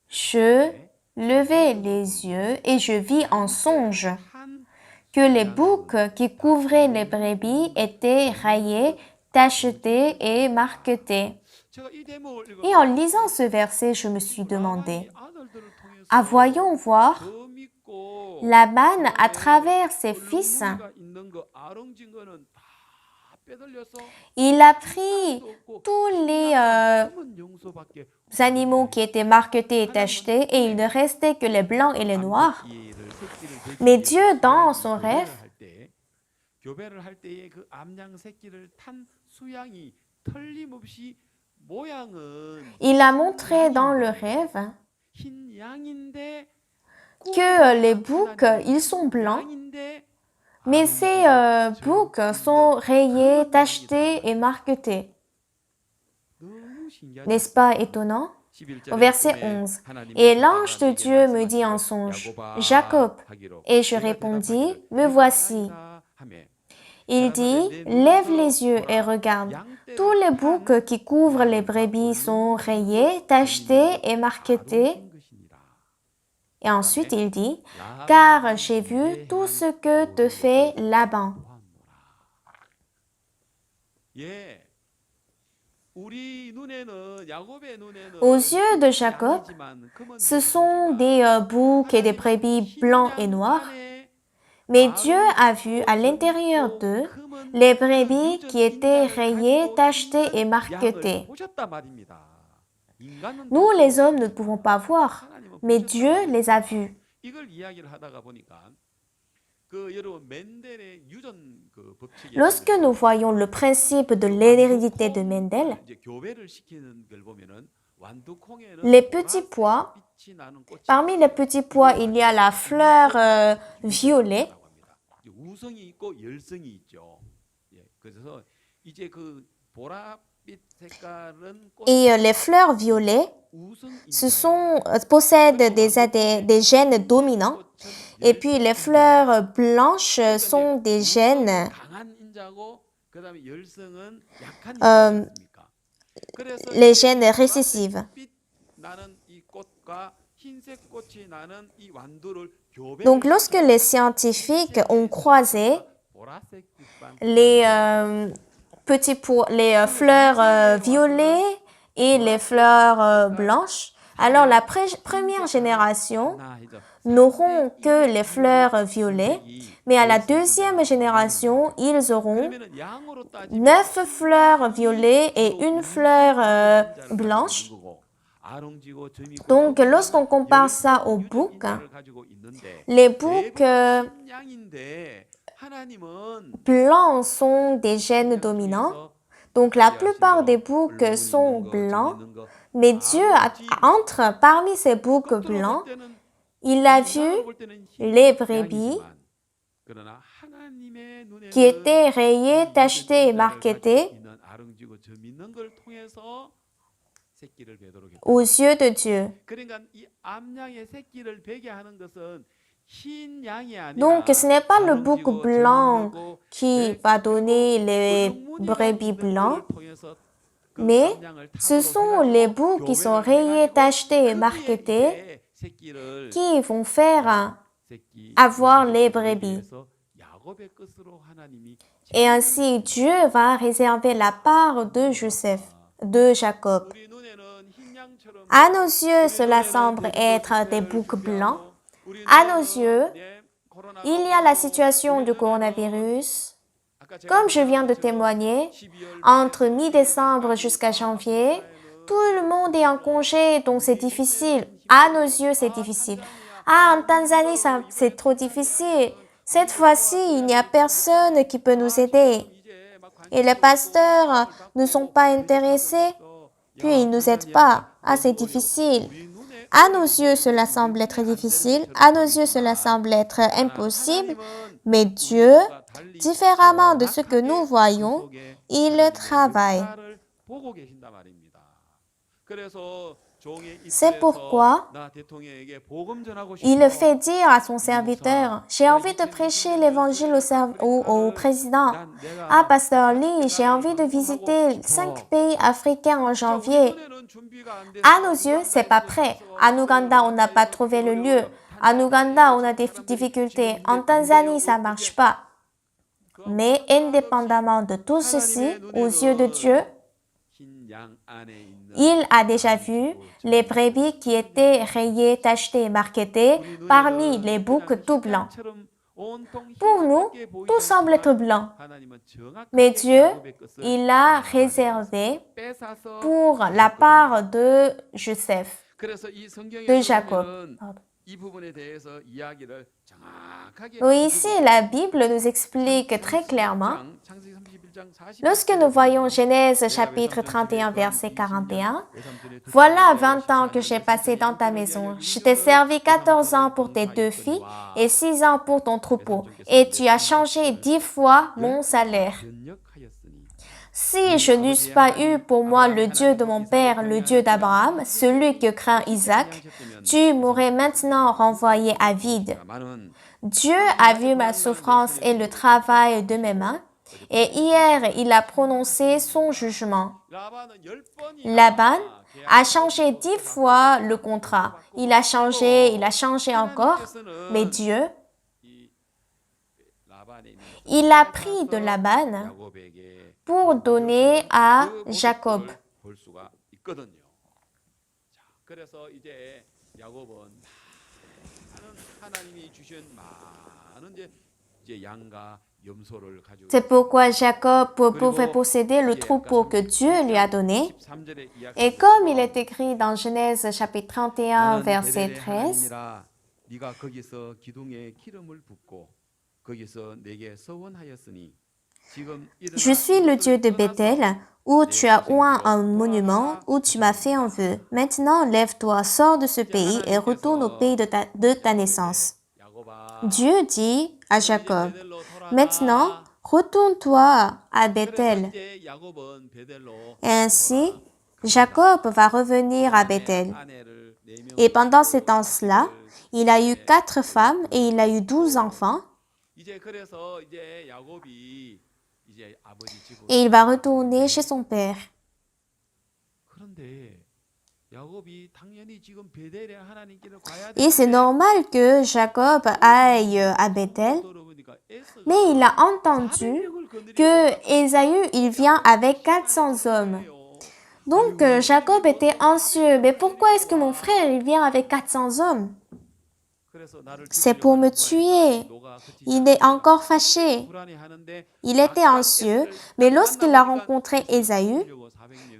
Je levai les yeux et je vis en songe que les boucs qui couvraient les brebis étaient rayés, tachetés et marquetés. Et en lisant ce verset, je me suis demandé, voyons voir, Laban, à travers ses fils, il a pris tous les animaux qui étaient marquetés et tachetés et il ne restait que les blancs et les noirs. Mais Dieu, dans son rêve, il a montré dans le rêve que les boucs, ils sont blancs, mais ces boucs sont rayés, tachetés et marquetés. N'est-ce pas étonnant? Au verset 11. Et l'ange de Dieu me dit en songe, Jacob. Et je répondis, me voici. Il dit, lève les yeux et regarde. Tous les boucs qui couvrent les brebis sont rayés, tachetés et marquetés. Et ensuite il dit, car j'ai vu tout ce que te fait Laban. Aux yeux de Jacob, ce sont des boucs et des brebis blancs et noirs. Mais Dieu a vu à l'intérieur d'eux les brebis qui étaient rayées, tachetées et marquetées. Nous, les hommes, ne pouvons pas voir, mais Dieu les a vus. Lorsque nous voyons le principe de l'hérédité de Mendel, les petits pois, parmi les petits pois, il y a la fleur violet. Et les fleurs violets possèdent des gènes dominants. Et puis les fleurs blanches sont des gènes les gènes récessifs. Donc lorsque les scientifiques ont croisé les fleurs violets et les fleurs blanches, alors la première génération n'auront que les fleurs violets, mais à la deuxième génération, ils auront 9 fleurs violets et une fleur blanche. Donc, lorsqu'on compare ça aux boucs, les boucs blancs sont des gènes dominants. Donc, la plupart des boucs sont blancs, mais Dieu, entre parmi ces boucs blancs, il a vu les brebis qui étaient rayées, tachetées et marquetées aux yeux de Dieu. Donc, ce n'est pas le bouc blanc qui va donner les brebis blancs, mais ce sont les boucs qui sont rayés, tachetés et marquetés qui vont faire avoir les brebis. Et ainsi, Dieu va réserver la part de Jacob. À nos yeux, cela semble être des boucs blancs. À nos yeux, il y a la situation du coronavirus. Comme je viens de témoigner, entre mi-décembre jusqu'à janvier, tout le monde est en congé, donc c'est difficile. À nos yeux, c'est difficile. Ah, en Tanzanie, c'est trop difficile. Cette fois-ci, il n'y a personne qui peut nous aider. Et les pasteurs ne sont pas intéressés, puis ils ne nous aident pas. Ah, c'est difficile. À nos yeux, cela semble être difficile. À nos yeux, cela semble être impossible. Mais Dieu, différemment de ce que nous voyons, il travaille. C'est pourquoi il fait dire à son serviteur, j'ai envie de prêcher l'évangile au président. Ah, pasteur Lee, j'ai envie de visiter 5 pays africains en janvier. À nos yeux, c'est pas prêt. En Ouganda, on n'a pas trouvé le lieu. En Ouganda, on a des difficultés. En Tanzanie, ça marche pas. Mais indépendamment de tout ceci, aux yeux de Dieu, il a déjà vu les brebis qui étaient rayées, tachetées et marquetées parmi les boucs tout blancs. Pour nous, tout semble être blanc. Mais Dieu, il a réservé pour la part de Joseph, de Jacob. Pardon. Oui, ici, la Bible nous explique très clairement, lorsque nous voyons Genèse chapitre 31, verset 41, « Voilà 20 ans que j'ai passé dans ta maison. Je t'ai servi 14 ans pour tes 2 filles et 6 ans pour ton troupeau, et tu as changé 10 fois mon salaire. Si je n'eusse pas eu pour moi le Dieu de mon père, le Dieu d'Abraham, celui que craint Isaac, tu m'aurais maintenant renvoyé à vide. Dieu a vu ma souffrance et le travail de mes mains, et hier il a prononcé son jugement. Laban a changé 10 fois le contrat. Il a changé encore, mais Dieu, il a pris de Laban pour donner à Jacob. C'est pourquoi Jacob pouvait posséder le troupeau que Dieu lui a donné. Et comme il est écrit dans Genèse chapitre 31, verset 13, je suis le Dieu de Bethel, où tu as oint un monument, où tu m'as fait un vœu. Maintenant, lève-toi, sors de ce pays et retourne au pays de ta naissance. Dieu dit à Jacob, maintenant, retourne-toi à Bethel. Et ainsi, Jacob va revenir à Bethel. Et pendant ce temps-là, il a eu 4 femmes et il a eu 12 enfants. Et il va retourner chez son père. Et c'est normal que Jacob aille à Bethel, mais il a entendu que Ésaü, il vient avec 400 hommes. Donc Jacob était anxieux. Mais pourquoi est-ce que mon frère, il vient avec 400 hommes? C'est pour me tuer. Il est encore fâché. Il était anxieux, mais lorsqu'il a rencontré Ésaü,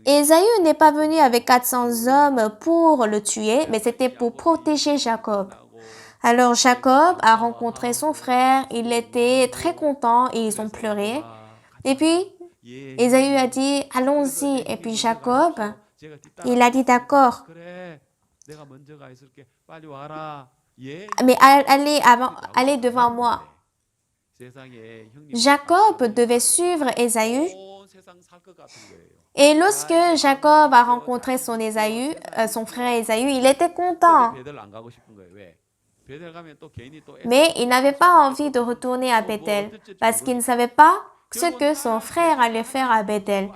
Ésaü n'est pas venu avec 400 hommes pour le tuer, mais c'était pour protéger Jacob. Alors Jacob a rencontré son frère, il était très content et ils ont pleuré. Et puis, Ésaü a dit, allons-y. Et puis Jacob, il a dit d'accord. Mais allez devant moi. Jacob devait suivre Ésaü. Et lorsque Jacob a rencontré son frère Ésaü, il était content. Mais il n'avait pas envie de retourner à Bethel parce qu'il ne savait pas ce que son frère allait faire à Bethel.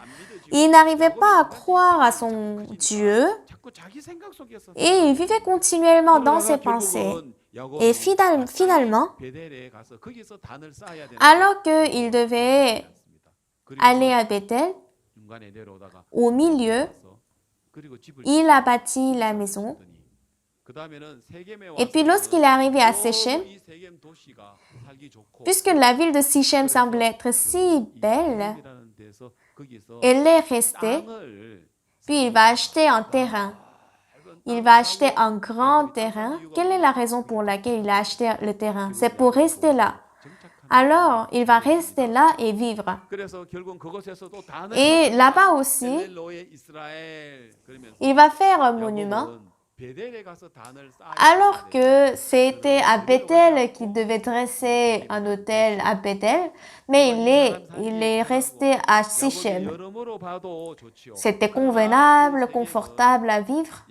Il n'arrivait pas à croire à son Dieu et il vivait continuellement dans ses pensées. Et finalement, alors qu'il devait aller à Bethel, au milieu, il a bâti la maison Et puis lorsqu'il est arrivé à Sichem, puisque la ville de Sichem semblait être si belle, elle est restée, puis il va acheter un terrain. Il va acheter un grand terrain. Quelle est la raison pour laquelle il a acheté le terrain? C'est pour rester là. Alors, il va rester là et vivre. Et là-bas aussi, il va faire un monument. Alors que c'était à Bethel qu'il devait dresser un autel à Bethel, mais il est resté à Sichem. C'était convenable, confortable à vivre,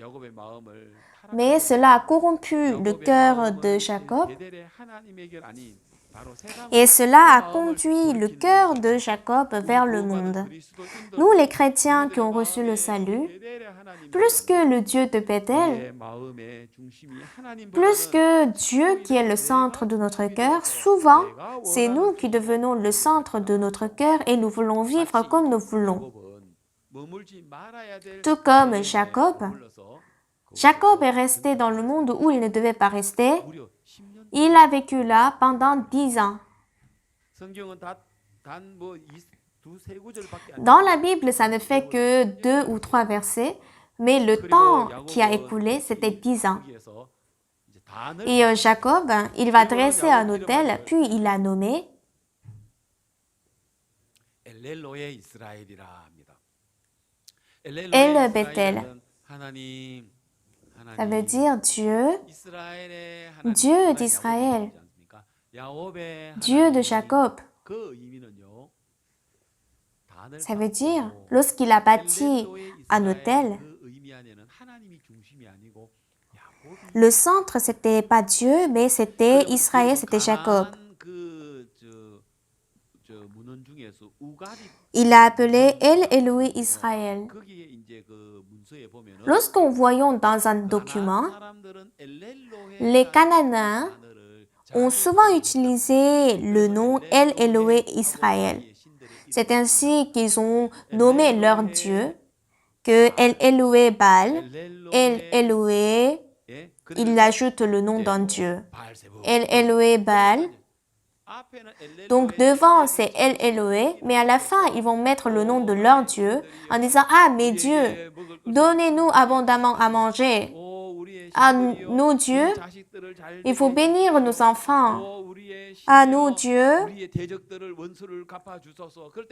mais cela a corrompu le cœur de Jacob et cela a conduit le cœur de Jacob vers le monde. Nous, les chrétiens qui ont reçu le salut, plus que le Dieu de Bethel, plus que Dieu qui est le centre de notre cœur, souvent, c'est nous qui devenons le centre de notre cœur et nous voulons vivre comme nous voulons. Tout comme Jacob. Jacob est resté dans le monde où il ne devait pas rester. Il a vécu là pendant 10 ans. Dans la Bible, ça ne fait que 2 ou 3 versets, mais le temps qui a écoulé, c'était 10 ans. Et Jacob, il va dresser un autel, puis il a nommé El Bethel. Ça veut dire Dieu, Dieu d'Israël, Dieu de Jacob. Ça veut dire, lorsqu'il a bâti un autel, le centre, c'était pas Dieu, mais c'était Israël, c'était Jacob. Il a appelé El Elohé Israël. Lorsqu'on voyons dans un document, les Cananéens ont souvent utilisé le nom El Elohé Israël. C'est ainsi qu'ils ont nommé leur Dieu, que El Elohé Baal, El Elohé, il ajoute le nom d'un Dieu. El Elohé Baal. Donc devant c'est El Elohé, mais à la fin ils vont mettre le nom de leur Dieu en disant « Ah, mes dieux, donnez-nous abondamment à manger. À nous dieux, il faut bénir nos enfants. À nous dieux,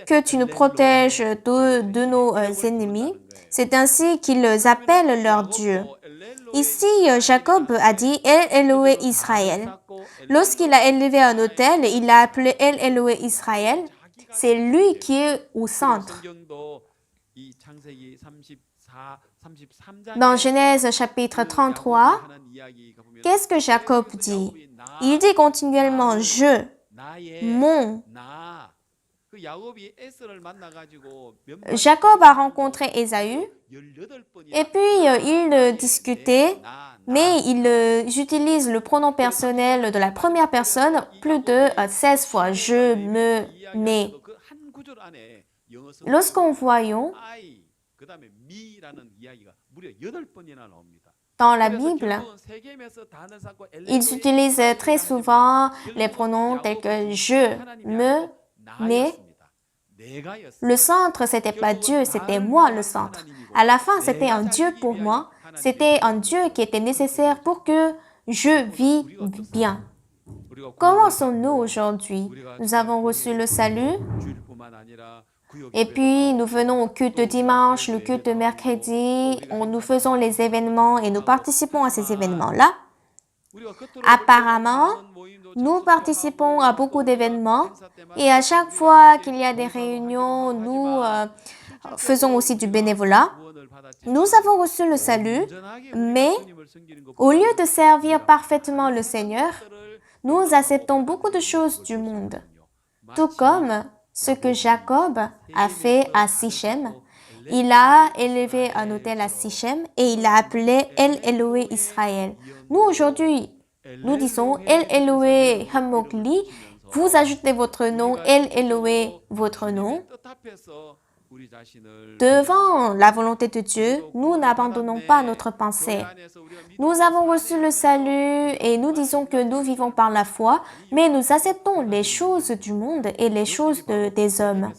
que tu nous protèges de nos ennemis. » C'est ainsi qu'ils appellent leur Dieu. Ici, Jacob a dit El Elohé Israël. Lorsqu'il a élevé un autel, il l'a appelé El Elohé Israël. C'est lui qui est au centre. Dans Genèse chapitre 33, qu'est-ce que Jacob dit? Il dit continuellement « je »,« mon ». Jacob a rencontré Ésaü et puis il discutait, mais j'utilise le pronom personnel de la première personne plus de 16 fois. Je, me, mes. Lorsqu'on voyons dans la Bible, ils utilisent très souvent les pronoms tels que je, me, mes. Le centre, c'était pas Dieu, c'était moi le centre. À la fin, c'était un Dieu pour moi. C'était un Dieu qui était nécessaire pour que je vive bien. Comment sommes-nous aujourd'hui? Nous avons reçu le salut. Et puis, nous venons au culte de dimanche, le culte de mercredi. Nous faisons les événements et nous participons à ces événements-là. Apparemment, nous participons à beaucoup d'événements et à chaque fois qu'il y a des réunions, nous faisons aussi du bénévolat. Nous avons reçu le salut, mais au lieu de servir parfaitement le Seigneur, nous acceptons beaucoup de choses du monde, tout comme ce que Jacob a fait à Sichem. Il a élevé un autel à Sichem et il l'a appelé El Elohé Israël. Nous, aujourd'hui, nous disons El Elohé Hamogli. Vous ajoutez votre nom, El Elohé votre nom. Devant la volonté de Dieu, nous n'abandonnons pas notre pensée. Nous avons reçu le salut et nous disons que nous vivons par la foi, mais nous acceptons les choses du monde et les choses des hommes.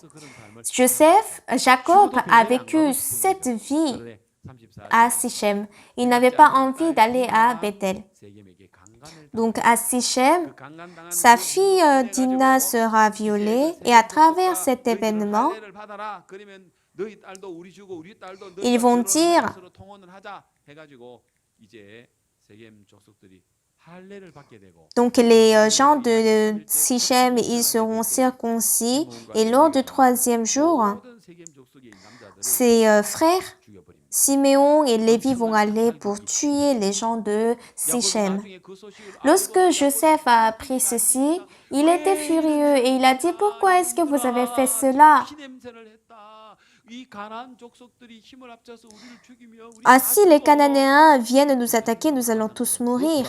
Jacob a vécu cette vie à Sichem. Il n'avait pas envie d'aller à Bethel. Donc à Sichem, sa fille Dina sera violée et à travers cet événement, ils vont dire, donc les gens de Sichem, ils seront circoncis et lors du 3e jour, ses frères, Siméon et Lévi vont aller pour tuer les gens de Sichem. Lorsque Joseph a appris ceci, il était furieux et il a dit, pourquoi est-ce que vous avez fait cela? Ah, si les Cananéens viennent nous attaquer, nous allons tous mourir.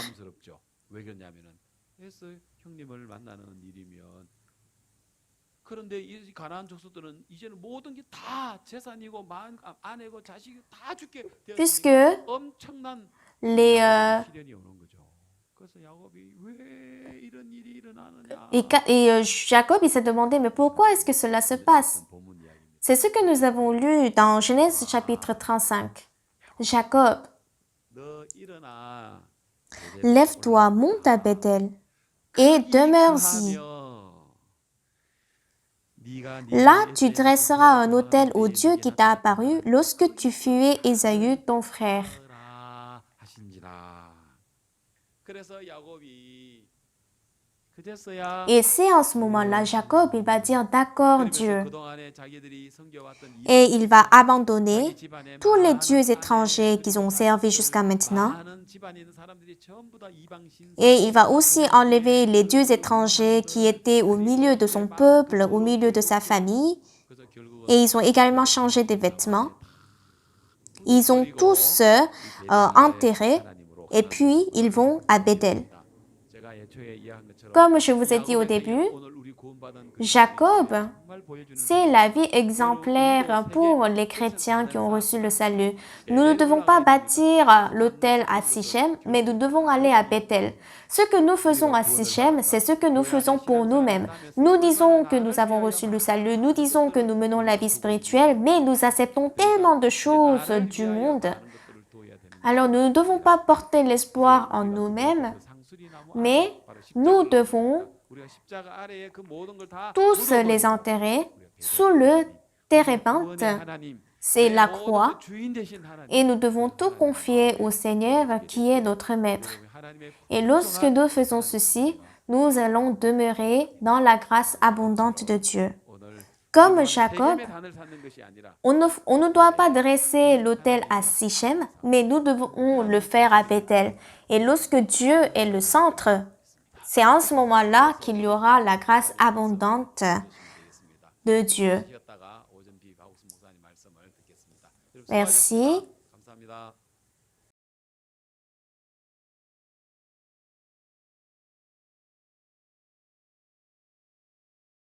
Puisque Jacob, il s'est demandé, mais pourquoi est-ce que cela se passe? C'est ce que nous avons lu dans Genèse chapitre 35. Jacob, lève-toi, monte à Bethel et demeure-y. Là, tu dresseras un autel au Dieu qui t'a apparu lorsque tu fuyais Ésaü, ton frère. Et c'est en ce moment-là, Jacob, il va dire, d'accord Dieu. Et il va abandonner tous les dieux étrangers qu'ils ont servis jusqu'à maintenant. Et il va aussi enlever les dieux étrangers qui étaient au milieu de son peuple, au milieu de sa famille. Et ils ont également changé des vêtements. Ils ont tous enterré et puis ils vont à Bethel. Comme je vous ai dit au début, Jacob, c'est la vie exemplaire pour les chrétiens qui ont reçu le salut. Nous ne devons pas bâtir l'autel à Sichem, mais nous devons aller à Bethel. Ce que nous faisons à Sichem, c'est ce que nous faisons pour nous-mêmes. Nous disons que nous avons reçu le salut, nous disons que nous menons la vie spirituelle, mais nous acceptons tellement de choses du monde. Alors nous ne devons pas porter l'espoir en nous-mêmes, mais nous devons tous les enterrer sous le térébinthe, c'est la croix, et nous devons tout confier au Seigneur qui est notre Maître. Et lorsque nous faisons ceci, nous allons demeurer dans la grâce abondante de Dieu. Comme Jacob, on ne doit pas dresser l'autel à Sichem, mais nous devons le faire à Bethel. Et lorsque Dieu est le centre, c'est en ce moment-là qu'il y aura la grâce abondante de Dieu. Merci.